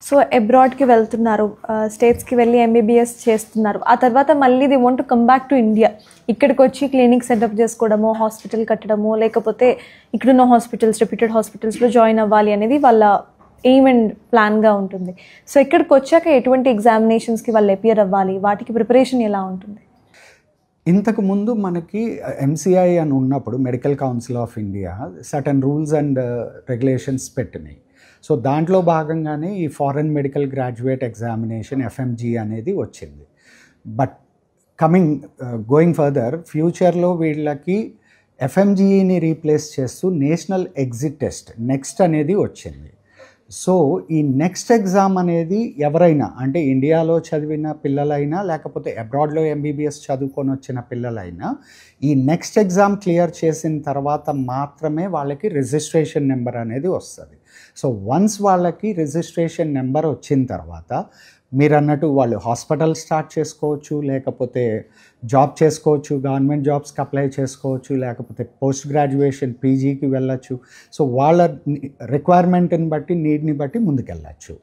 So అబ్రాడ్కి వెళ్తున్నారు, స్టేట్స్కి వెళ్ళి ఎంబీబీఎస్ చేస్తున్నారు. ఆ తర్వాత మళ్ళీ the want to come back to India. ఇక్కడికి వచ్చి క్లినిక్ సెటప్ చేసుకోవడమో, హాస్పిటల్ కట్టడమో, లేకపోతే ఇక్కడున్న హాస్పిటల్స్, రెప్యూటెడ్ హాస్పిటల్స్లో జాయిన్ అవ్వాలి అనేది వాళ్ళ ఎయిమ్ అండ్ ప్లాన్గా ఉంటుంది. సో ఇక్కడికి వచ్చాక ఎటువంటి ఎగ్జామినేషన్స్కి వాళ్ళు అపియర్ అవ్వాలి, వాటికి ప్రిపరేషన్ ఎలా ఉంటుంది? ఇంతకుముందు మనకి ఎంసీఐ అని ఉన్నప్పుడు medical council of India certain rules and regulations పెట్టినాయి. సో దాంట్లో భాగంగానే ఈ foreign medical graduate examination FMG అనేది వచ్చింది. బట్ గోయింగ్ ఫర్దర్, ఫ్యూచర్లో వీళ్ళకి ఎఫ్ఎంజీని రీప్లేస్ చేస్తూ నేషనల్ ఎగ్జిట్ టెస్ట్ నెక్స్ట్ అనేది వచ్చింది. సో ఈ నెక్స్ట్ ఎగ్జామ్ అనేది ఎవరైనా, అంటే ఇండియాలో చదివిన పిల్లలైనా లేకపోతే అబ్రాడ్లో ఎంబీబీఎస్ చదువుకొని వచ్చిన పిల్లలైనా ఈ నెక్స్ట్ ఎగ్జామ్ క్లియర్ చేసిన తర్వాత మాత్రమే వాళ్ళకి రిజిస్ట్రేషన్ నెంబర్ అనేది వస్తుంది. సో వన్స్ వాళ్ళకి రిజిస్ట్రేషన్ నెంబర్ వచ్చిన తర్వాత మీరు అన్నట్టు వాళ్ళు హాస్పిటల్ స్టార్ట్ చేసుకోవచ్చు, లేకపోతే జాబ్ చేసుకోవచ్చు, గవర్నమెంట్ జాబ్స్కి అప్లై చేసుకోవచ్చు, లేకపోతే పోస్ట్ గ్రాడ్యుయేషన్ పీజీకి వెళ్ళచ్చు. సో వాళ్ళ రిక్వైర్మెంట్ని బట్టి, నీడ్ని బట్టి ముందుకెళ్ళచ్చు.